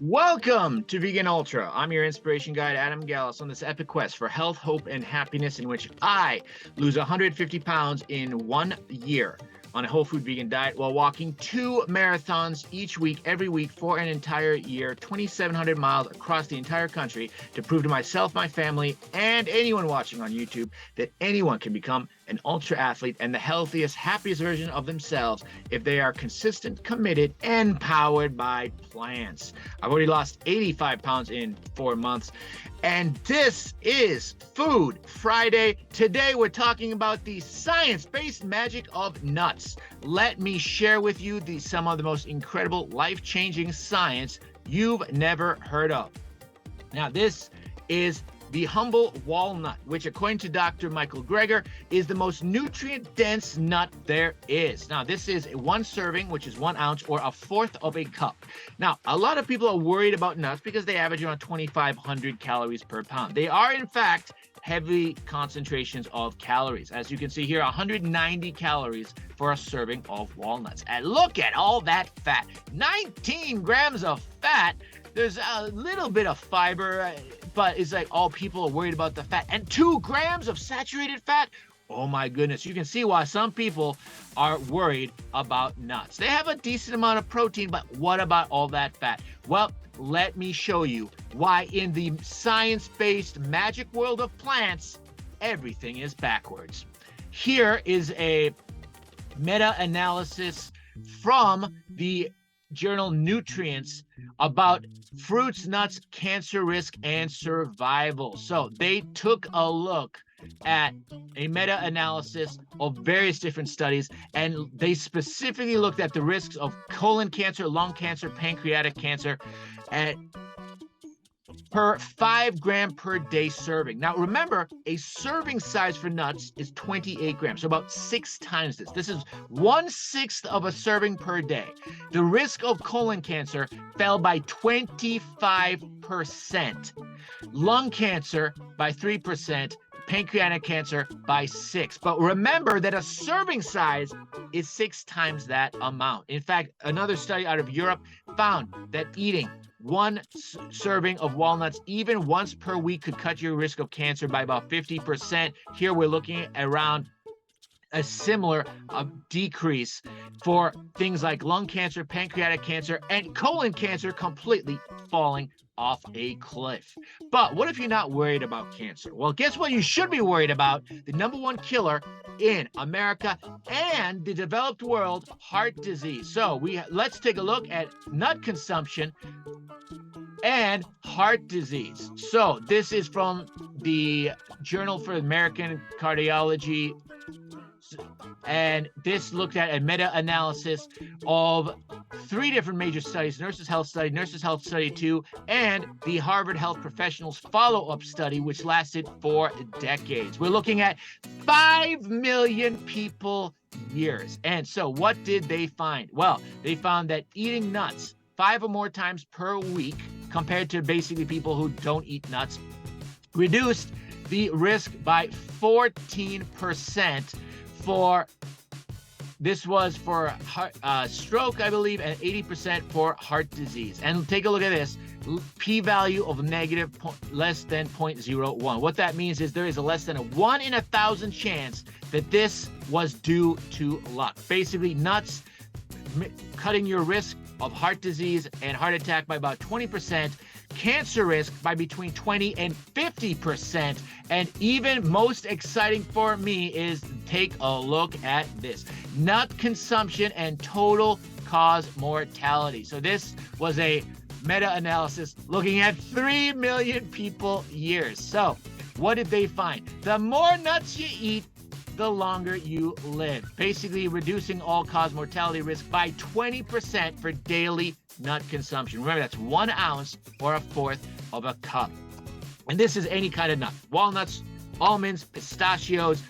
Welcome to Vegan Ultra. I'm your inspiration guide, Adam Gallus, on this epic quest for health, hope, and happiness in which I lose 150 pounds in 1 year on a whole food vegan diet while walking 2 marathons each week, every week for an entire year, 2,700 miles across the entire country to prove to myself, my family, and anyone watching on YouTube that anyone can become an ultra athlete and the healthiest, happiest version of themselves if they are consistent, committed, and powered by plants. I've already lost 85 pounds in 4 months, and this is Food Friday. Today we're talking about the science-based magic of nuts. Let me share with you some of the most incredible, life-changing science you've never heard of. Now, this is the humble walnut, which according to Dr. Michael Greger is the most nutrient-dense nut there is. Now, this is 1 serving, which is 1 ounce or 1/4 of a cup. Now, a lot of people are worried about nuts because they average around 2,500 calories per pound. They are, in fact, heavy concentrations of calories. As you can see here, 190 calories for a serving of walnuts. And look at all that fat, 19 grams of fat. There's a little bit of fiber, but it's like all people are worried about the fat. And 2 grams of saturated fat? Oh my goodness. You can see why some people are worried about nuts. They have a decent amount of protein, but what about all that fat? Well, let me show you why in the science-based magic world of plants, everything is backwards. Here is a meta-analysis from the journal Nutrients about fruits, nuts, cancer risk, and survival. So they took a look at a meta-analysis of various different studies, and they specifically looked at the risks of colon cancer, lung cancer, pancreatic cancer, and per 5 gram per day serving. Now, remember, a serving size for nuts is 28 grams, so about 6 times this. This is 1/6 of a serving per day. The risk of colon cancer fell by 25%, lung cancer by 3%, pancreatic cancer by 6%. But remember that a serving size is 6 times that amount. In fact, another study out of Europe found that eating 1 serving of walnuts even once per week could cut your risk of cancer by about 50%. Here we're looking at around a similar decrease for things like lung cancer, pancreatic cancer, and colon cancer completely falling off a cliff. But what if you're not worried about cancer? Well, guess what you should be worried about? The #1 killer in America and the developed world, heart disease. So let's take a look at nut consumption and heart disease. So this is from the Journal for American Cardiology, and this looked at a meta-analysis of 3 different major studies: Nurses Health Study, Nurses Health Study 2, and the Harvard Health Professionals Follow-Up Study, which lasted 4 decades. We're looking at 5 million people years. And so what did they find? Well, they found that eating nuts 5 or more times per week, compared to basically people who don't eat nuts, reduced the risk by 14% for stroke, I believe, and 80% for heart disease. And take a look at this, p-value of less than 0.01. What that means is there is a less than a 1 in 1,000 chance that this was due to luck. Basically, nuts cutting your risk of heart disease and heart attack by about 20%, cancer risk by between 20 and 50%, and even most exciting for me is take a look at this: nut consumption and total cause mortality. So this was a meta-analysis looking at 3 million people years. So what did they find? The more nuts you eat, the longer you live, basically reducing all-cause mortality risk by 20% for daily nut consumption. Remember, that's 1 ounce or 1/4 of a cup. And this is any kind of nut: walnuts, almonds, pistachios.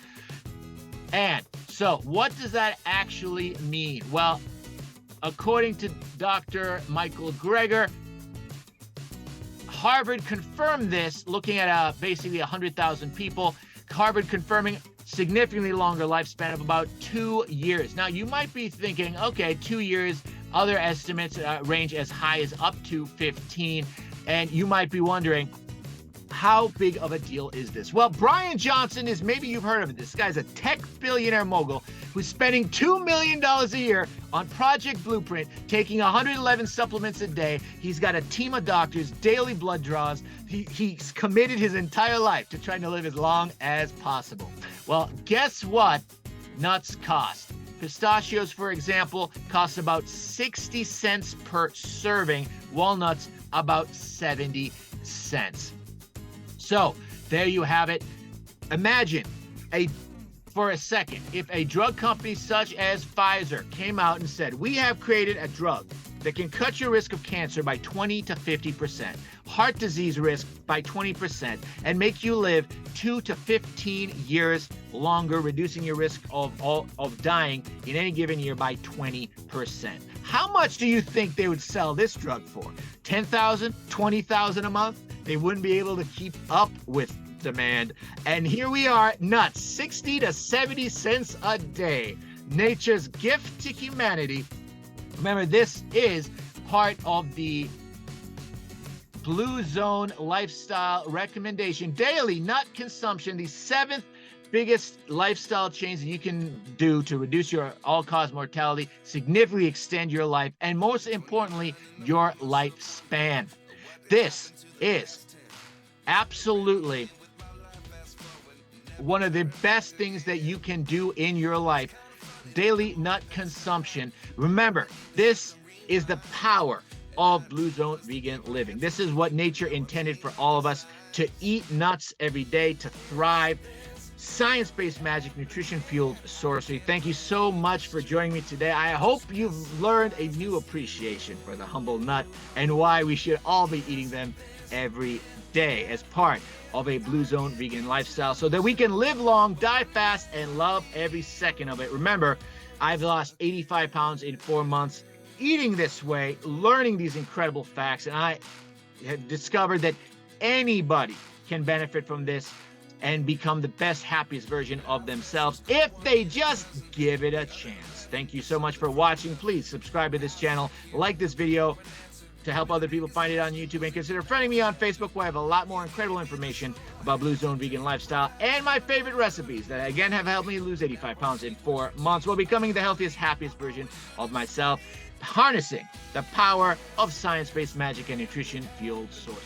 And so what does that actually mean? Well, according to Dr. Michael Greger, Harvard confirmed this looking at basically 100,000 people. Harvard confirming significantly longer lifespan of about 2 years. Now, you might be thinking, okay, 2 years, Other estimates range as high as up to 15. And you might be wondering, how big of a deal is this? Well, Brian Johnson is, maybe you've heard of it. This guy's a tech billionaire mogul who's spending $2 million a year on Project Blueprint, taking 111 supplements a day. He's got a team of doctors, daily blood draws. He's committed his entire life to trying to live as long as possible. Well, guess what nuts cost? Pistachios, for example, cost about 60 cents per serving. Walnuts, about 70 cents. So there you have it. Imagine for a second, if a drug company such as Pfizer came out and said, we have created a drug that can cut your risk of cancer by 20 to 50%, heart disease risk by 20%, and make you live 2 to 15 years longer, reducing your risk of dying in any given year by 20%. How much do you think they would sell this drug for? $10,000, $20,000 a month? They wouldn't be able to keep up with demand. And here we are, nuts, 60 to 70 cents a day. Nature's gift to humanity. Remember, this is part of the Blue Zone lifestyle recommendation. Daily nut consumption, the 7th biggest lifestyle change that you can do to reduce your all-cause mortality, significantly extend your life, and most importantly, your lifespan. This is absolutely one of the best things that you can do in your life. Daily nut consumption. Remember, this is the power of Blue Zone vegan living. This is what nature intended for all of us, to eat nuts every day, to thrive. Science-based magic, nutrition-fueled sorcery. Thank you so much for joining me today. I hope you've learned a new appreciation for the humble nut and why we should all be eating them every day as part of a Blue Zone vegan lifestyle, so that we can live long, die fast, and love every second of it. Remember, I've lost 85 pounds in 4 months eating this way, learning these incredible facts, and I have discovered that anybody can benefit from this and become the best, happiest version of themselves if they just give it a chance. Thank you so much for watching. Please subscribe to this channel, like this video to help other people find it on YouTube, and consider friending me on Facebook, where I have a lot more incredible information about Blue Zone vegan lifestyle and my favorite recipes that again have helped me lose 85 pounds in 4 months while becoming the healthiest, happiest version of myself, harnessing the power of science-based magic and nutrition-fueled sources.